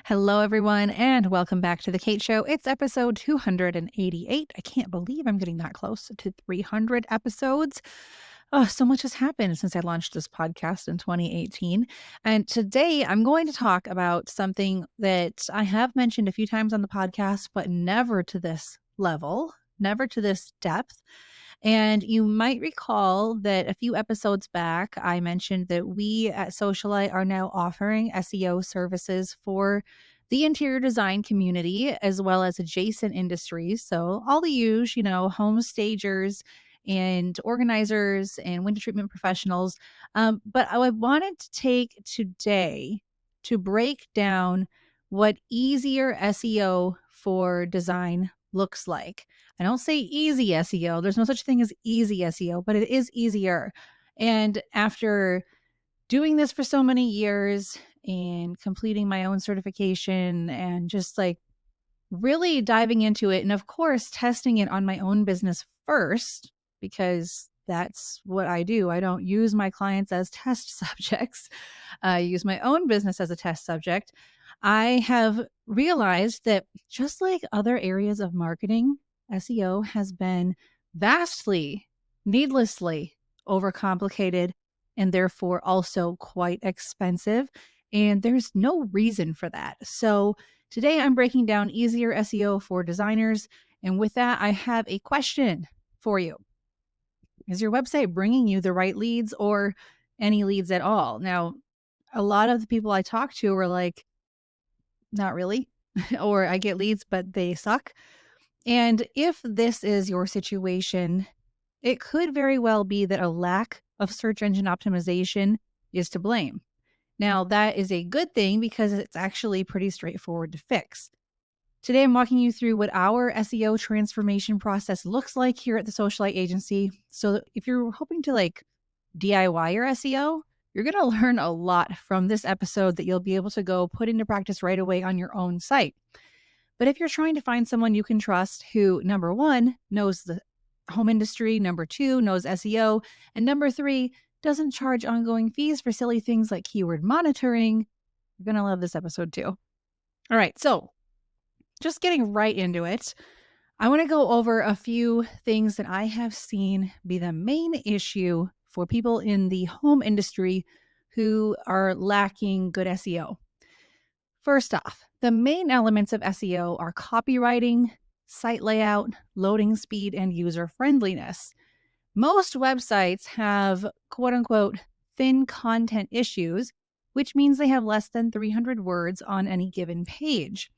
Hello, everyone, and welcome back to The Kate Show. It's episode 288. I can't believe I'm getting that close to 300 episodes. Oh, so much has happened since I launched this podcast in 2018. And today I'm going to talk about something that I have mentioned a few times on the podcast, but never to this level, never to this depth. And you might recall that a few episodes back, I mentioned that we at Socialite are now offering SEO services for the interior design community as well as adjacent industries. So, all the usual, home stagers and organizers and window treatment professionals. But I wanted to take today to break down what easier SEO for design looks like. I don't say easy SEO. There's no such thing as easy SEO, but it is easier. And after doing this for so many years and completing my own certification and just like really diving into it, and of course, testing it on my own business first, because that's what I do. I don't use my clients as test subjects. I use my own business as a test subject. I have realized that just like other areas of marketing, SEO has been vastly, needlessly overcomplicated and therefore also quite expensive. And there's no reason for that. So today I'm breaking down easier SEO for designers. And with that, I have a question for you. Is your website bringing you the right leads or any leads at all? Now, a lot of the people I talk to are like, not really, or I get leads, but they suck. And if this is your situation, it could very well be that a lack of search engine optimization is to blame. Now, that is a good thing because it's actually pretty straightforward to fix. Today, I'm walking you through what our SEO transformation process looks like here at the Socialite agency. So if you're hoping to like DIY your SEO, you're going to learn a lot from this episode that you'll be able to go put into practice right away on your own site. But if you're trying to find someone you can trust who, number one, knows the home industry, number two, knows SEO, and number three, doesn't charge ongoing fees for silly things like keyword monitoring, you're going to love this episode too. All right, so just getting right into it, I want to go over a few things that I have seen be the main issue for people in the home industry who are lacking good SEO. First off, the main elements of SEO are copywriting, site layout, loading speed, and user friendliness. Most websites have quote unquote thin content issues, which means they have less than 300 words on any given page.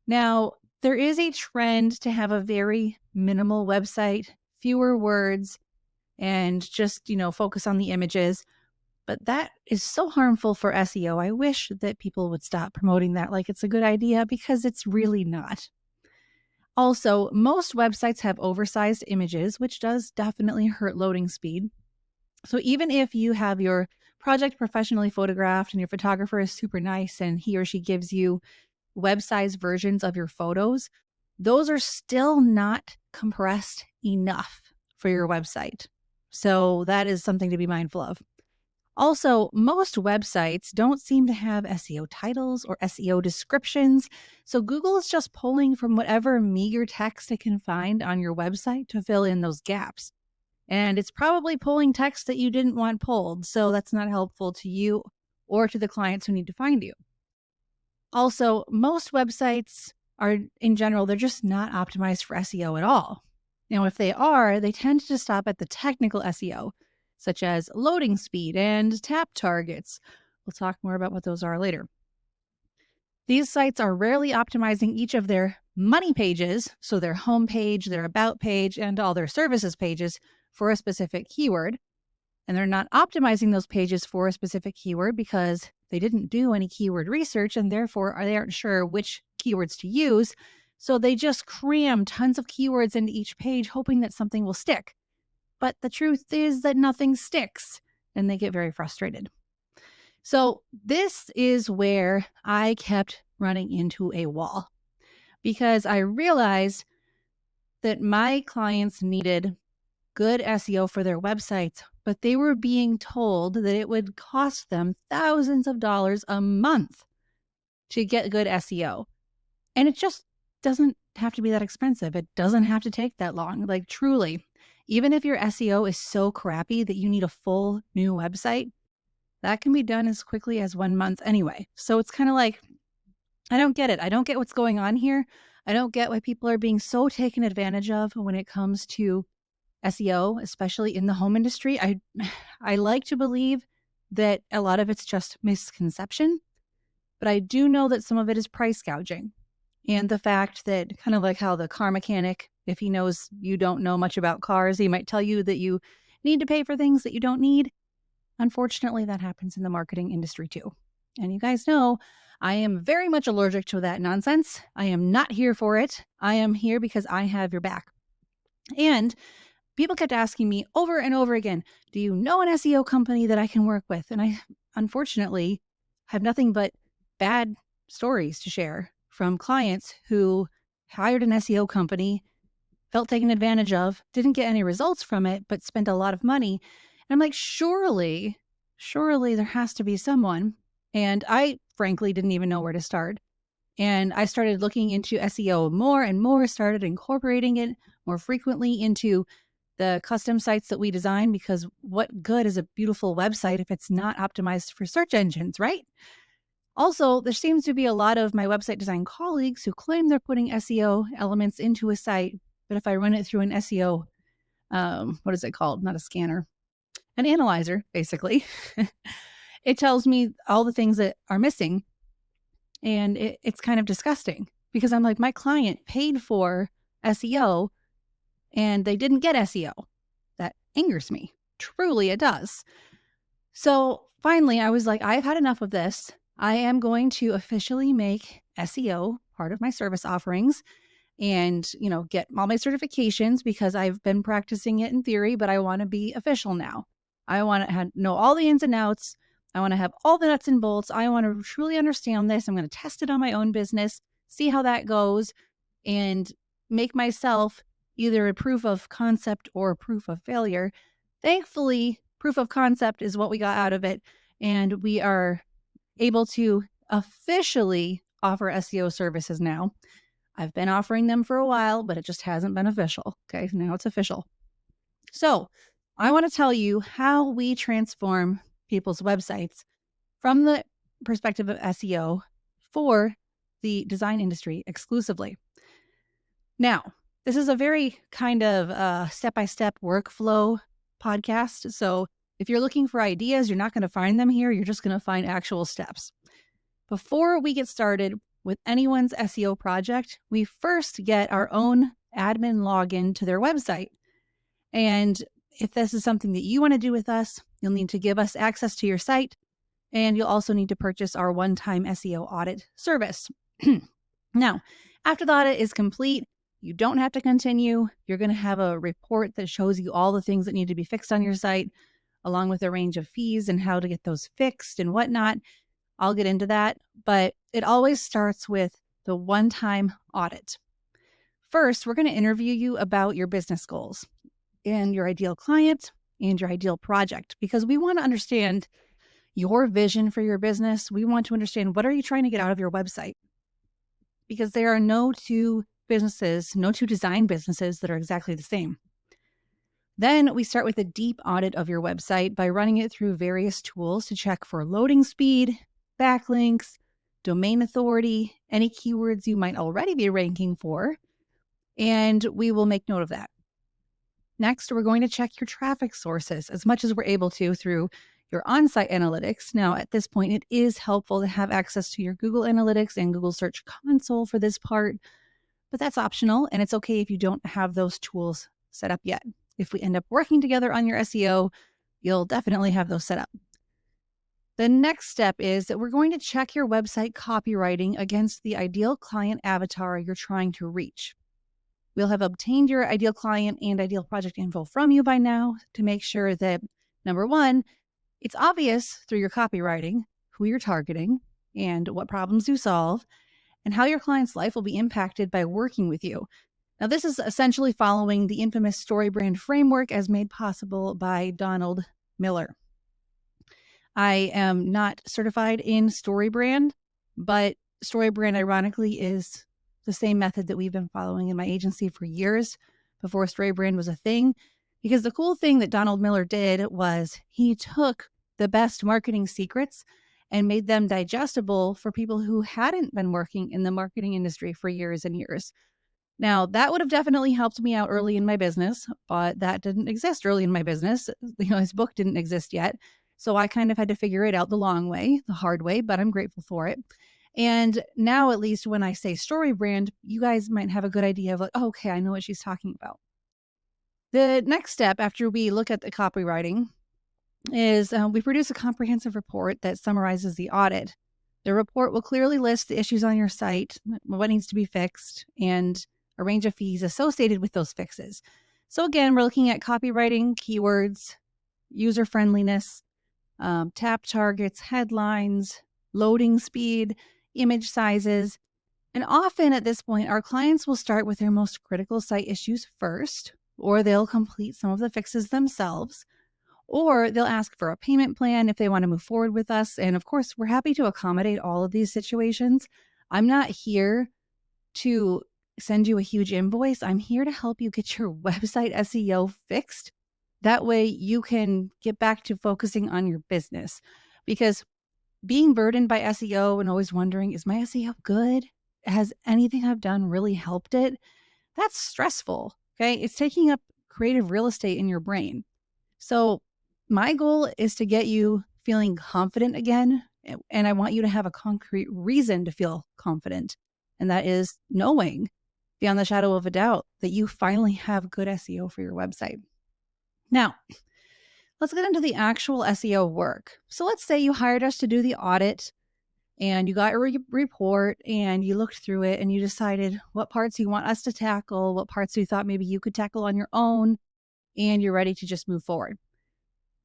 Now, there is a trend to have a very minimal website, fewer words, and just, focus on the images. But that is so harmful for SEO. I wish that people would stop promoting that like it's a good idea because it's really not. Also, most websites have oversized images, which does definitely hurt loading speed. So even if you have your project professionally photographed and your photographer is super nice and he or she gives you web-sized versions of your photos, those are still not compressed enough for your website. So that is something to be mindful of. Also, most websites don't seem to have SEO titles or SEO descriptions, so Google is just pulling from whatever meager text it can find on your website to fill in those gaps. And it's probably pulling text that you didn't want pulled, so that's not helpful to you or to the clients who need to find you. Also, most websites are, in general, they're just not optimized for SEO at all. Now, if they are, they tend to stop at the technical SEO, such as loading speed and tap targets. We'll talk more about what those are later. These sites are rarely optimizing each of their money pages, so their home page, their about page, and all their services pages for a specific keyword. And they're not optimizing those pages for a specific keyword because they didn't do any keyword research and therefore they aren't sure which keywords to use. So they just cram tons of keywords into each page hoping that something will stick. But the truth is that nothing sticks and they get very frustrated. So this is where I kept running into a wall because I realized that my clients needed good SEO for their websites, but they were being told that it would cost them thousands of dollars a month. to get good SEO. And it just doesn't have to be that expensive. It doesn't have to take that long. Like, truly, even if your SEO is so crappy that you need a full new website, that can be done as quickly as 1 month anyway. So it's kind of like, I don't get it. I don't get what's going on here. I don't get why people are being so taken advantage of when it comes to SEO, especially in the home industry. I like to believe that a lot of it's just misconception, but I do know that some of it is price gouging. And the fact that, kind of like how the car mechanic, if he knows you don't know much about cars, he might tell you that you need to pay for things that you don't need. Unfortunately, that happens in the marketing industry too. And you guys know I am very much allergic to that nonsense. I am not here for it. I am here because I have your back. And people kept asking me over and over again, do you know an SEO company that I can work with? And I, unfortunately, have nothing but bad stories to share from clients who hired an SEO company, felt taken advantage of, didn't get any results from it, but spent a lot of money. And I'm like, surely there has to be someone. And I frankly didn't even know where to start. And I started looking into SEO more and more, started incorporating it more frequently into the custom sites that we design, because what good is a beautiful website if it's not optimized for search engines, right? Also, there seems to be a lot of my website design colleagues who claim they're putting SEO elements into a site, but if I run it through an SEO, what is it called? Not a scanner, an analyzer, basically, it tells me all the things that are missing. And it's kind of disgusting because I'm like, my client paid for SEO and they didn't get SEO. That angers me. Truly, it does. So finally, I was like, I've had enough of this. I am going to officially make SEO part of my service offerings and, get all my certifications, because I've been practicing it in theory, but I want to be official now. I want to know all the ins and outs. I want to have all the nuts and bolts. I want to truly understand this. I'm going to test it on my own business, see how that goes, and make myself either a proof of concept or a proof of failure. Thankfully, proof of concept is what we got out of it. And we are able to officially offer SEO services now. I've been offering them for a while, but it just hasn't been official. Okay, now it's official. So I want to tell you how we transform people's websites from the perspective of SEO for the design industry exclusively. Now, this is a very kind of step-by-step workflow podcast. So if you're looking for ideas, you're not going to find them here. You're just going to find actual steps. Before we get started with anyone's SEO project, we first get our own admin login to their website. And if this is something that you want to do with us, you'll need to give us access to your site, and you'll also need to purchase our one-time SEO audit service. Now, after the audit is complete, you don't have to continue. You're going to have a report that shows you all the things that need to be fixed on your site, along with a range of fees and how to get those fixed and whatnot. I'll get into that, but it always starts with the one-time audit. First, we're going to interview you about your business goals and your ideal client and your ideal project, because we want to understand your vision for your business. We want to understand, what are you trying to get out of your website? Because there are no two design businesses that are exactly the same. Then we start with a deep audit of your website by running it through various tools to check for loading speed, backlinks, domain authority, any keywords you might already be ranking for, and we will make note of that. Next, we're going to check your traffic sources as much as we're able to through your on-site analytics. Now, at this point, it is helpful to have access to your Google Analytics and Google Search Console for this part, but that's optional, and it's okay if you don't have those tools set up yet. If we end up working together on your SEO, you'll definitely have those set up. The next step is that we're going to check your website copywriting against the ideal client avatar you're trying to reach. We'll have obtained your ideal client and ideal project info from you by now to make sure that, number one, it's obvious through your copywriting who you're targeting and what problems you solve and how your client's life will be impacted by working with you. Now, this is essentially following the infamous StoryBrand framework as made possible by Donald Miller. I am not certified in StoryBrand, but StoryBrand, ironically, is the same method that we've been following in my agency for years before StoryBrand was a thing. Because the cool thing that Donald Miller did was he took the best marketing secrets and made them digestible for people who hadn't been working in the marketing industry for years and years. Now, that would have definitely helped me out early in my business, but that didn't exist early in my business. His book didn't exist yet. So I kind of had to figure it out the long way, the hard way, but I'm grateful for it. And now, at least when I say story brand, you guys might have a good idea of like, oh, okay, I know what she's talking about. The next step after we look at the copywriting is we produce a comprehensive report that summarizes the audit. The report will clearly list the issues on your site, what needs to be fixed, and a range of fees associated with those fixes. So again, we're looking at copywriting, keywords, user friendliness, tap targets, headlines, loading speed, image sizes. And often at this point, our clients will start with their most critical site issues first, or they'll complete some of the fixes themselves, or they'll ask for a payment plan if they want to move forward with us. And of course, we're happy to accommodate all of these situations. I'm not here to send you a huge invoice. I'm here to help you get your website SEO fixed. That way you can get back to focusing on your business. Because being burdened by SEO and always wondering, is my SEO good? Has anything I've done really helped it? That's stressful. Okay. It's taking up creative real estate in your brain. So my goal is to get you feeling confident again. And I want you to have a concrete reason to feel confident. And that is knowing beyond the shadow of a doubt that you finally have good SEO for your website. Now, let's get into the actual SEO work. So let's say you hired us to do the audit and you got a report and you looked through it and you decided what parts you want us to tackle, what parts you thought maybe you could tackle on your own, and you're ready to just move forward.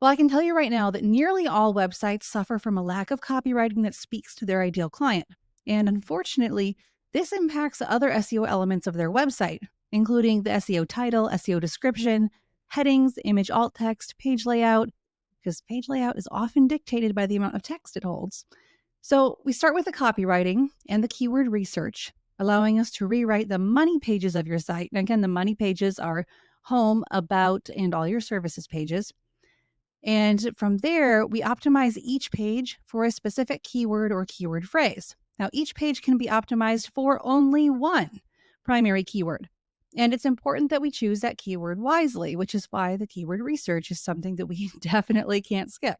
Well, I can tell you right now that nearly all websites suffer from a lack of copywriting that speaks to their ideal client. And unfortunately, this impacts the other SEO elements of their website, including the SEO title, SEO description, headings, image alt text, page layout, because page layout is often dictated by the amount of text it holds. So we start with the copywriting and the keyword research, allowing us to rewrite the money pages of your site. And again, the money pages are home, about, and all your services pages. And from there, we optimize each page for a specific keyword or keyword phrase. Now, each page can be optimized for only one primary keyword. And it's important that we choose that keyword wisely, which is why the keyword research is something that we definitely can't skip.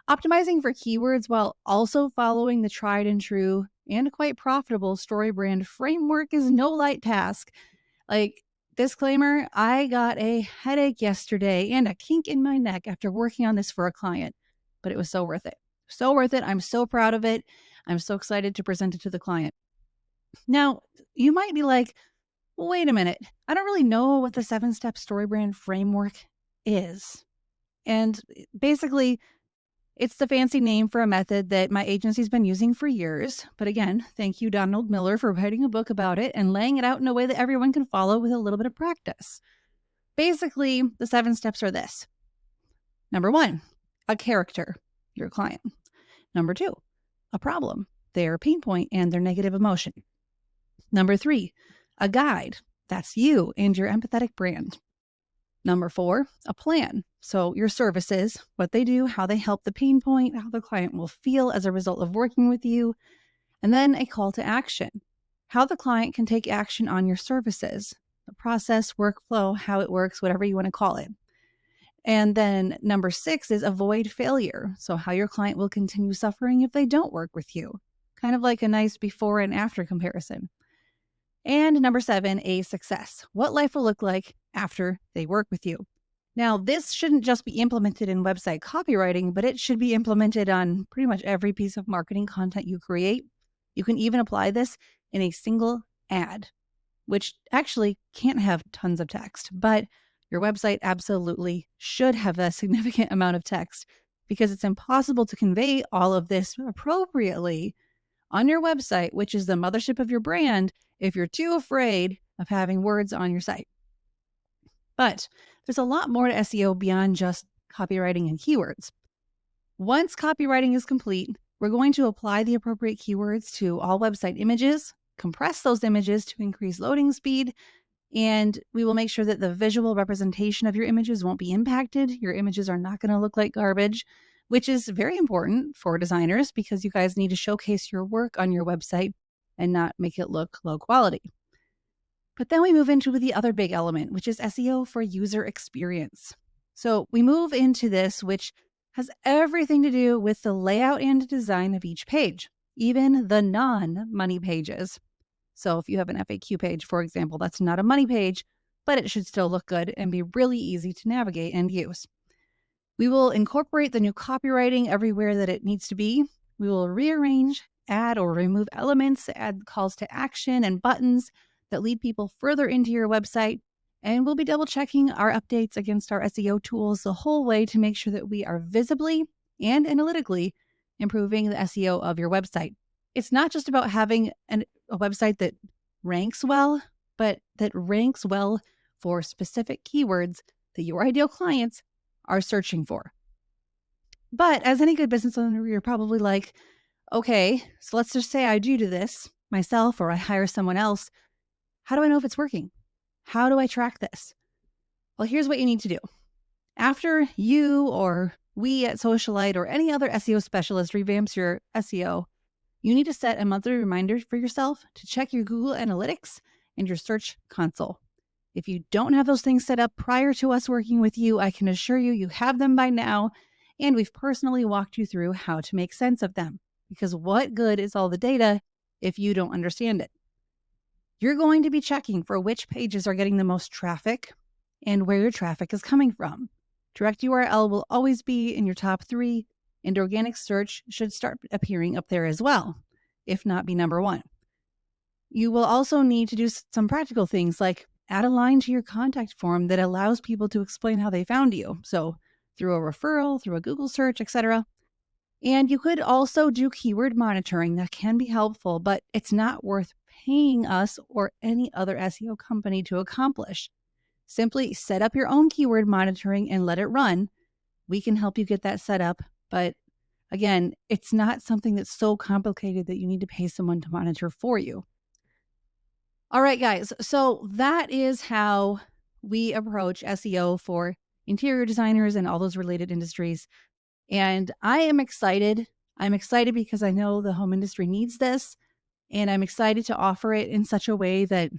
Optimizing for keywords while also following the tried and true and quite profitable StoryBrand framework is no light task. Like, disclaimer, I got a headache yesterday and a kink in my neck after working on this for a client, but it was so worth it. So worth it. I'm so proud of it. I'm so excited to present it to the client. Now, you might be like, well, wait a minute. I don't really know what the 7-step StoryBrand framework is. And basically, it's the fancy name for a method that my agency's been using for years. But again, thank you, Donald Miller, for writing a book about it and laying it out in a way that everyone can follow with a little bit of practice. Basically, the 7 steps are this. Number 1, a character, your client. Number 2, a problem, their pain point and their negative emotion. Number 3, a guide, that's you and your empathetic brand. Number 4, a plan. So your services, what they do, how they help the pain point, how the client will feel as a result of working with you. And then a call to action, how the client can take action on your services, the process, workflow, how it works, whatever you want to call it. And then number 6 is avoid failure. So how your client will continue suffering if they don't work with you. Kind of like a nice before and after comparison. And number 7, a success. What life will look like after they work with you. Now, this shouldn't just be implemented in website copywriting, but it should be implemented on pretty much every piece of marketing content you create. You can even apply this in a single ad, which actually can't have tons of text, but your website absolutely should have a significant amount of text because it's impossible to convey all of this appropriately on your website, which is the mothership of your brand, if you're too afraid of having words on your site. But there's a lot more to SEO beyond just copywriting and keywords. Once copywriting is complete, We're going to apply the appropriate keywords to all website images, compress those images to increase loading speed, and we will make sure that the visual representation of your images won't be impacted. Your images are not going to look like garbage, which is very important for designers because you guys need to showcase your work on your website and not make it look low quality. But then we move into the other big element, which is SEO for user experience. So we move into this, which has everything to do with the layout and design of each page, even the non-money pages. So if you have an FAQ page, for example, that's not a money page, but it should still look good and be really easy to navigate and use. We will incorporate the new copywriting everywhere that it needs to be. We will rearrange, add or remove elements, add calls to action and buttons that lead people further into your website. And we'll be double checking our updates against our SEO tools the whole way to make sure that we are visibly and analytically improving the SEO of your website. It's not just about having a website that ranks well, but that ranks well for specific keywords that your ideal clients are searching for. But as any good business owner, you're probably like, okay, so let's just say I do this myself or I hire someone else. How do I know if it's working? How do I track this? Well, here's what you need to do. After you or we at Socialite or any other SEO specialist revamps your SEO, you need to set a monthly reminder for yourself to check your Google Analytics and your Search Console. If you don't have those things set up prior to us working with you, I can assure you, you have them by now, and we've personally walked you through how to make sense of them. Because what good is all the data if you don't understand it? You're going to be checking for which pages are getting the most traffic and where your traffic is coming from. Direct URL will always be in your top 3, and organic search should start appearing up there as well, if not be number 1. You will also need to do some practical things like add a line to your contact form that allows people to explain how they found you. So through a referral, through a Google search, etc. And you could also do keyword monitoring. That can be helpful, but it's not worth paying us or any other SEO company to accomplish. Simply set up your own keyword monitoring and let it run. We can help you get that set up, but again, it's not something that's so complicated that you need to pay someone to monitor for you. All right, guys. So that is how we approach SEO for interior designers and all those related industries. And I am excited. I'm excited because I know the home industry needs this. And I'm excited to offer it in such a way that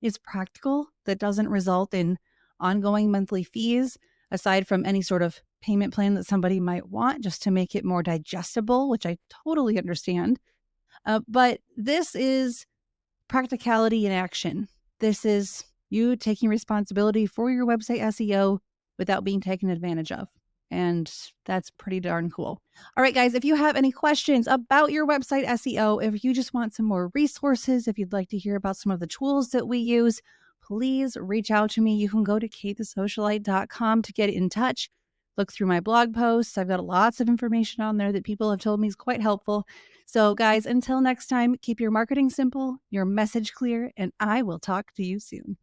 is practical, that doesn't result in ongoing monthly fees, aside from any sort of payment plan that somebody might want just to make it more digestible, which I totally understand. But this is practicality in action. This is you taking responsibility for your website SEO without being taken advantage of. And that's pretty darn cool. All right, guys, if you have any questions about your website SEO, if you just want some more resources, if you'd like to hear about some of the tools that we use, please reach out to me. You can go to katethesocialite.com to get in touch. Look through my blog posts. I've got lots of information on there that people have told me is quite helpful. So guys, until next time, keep your marketing simple, your message clear, and I will talk to you soon.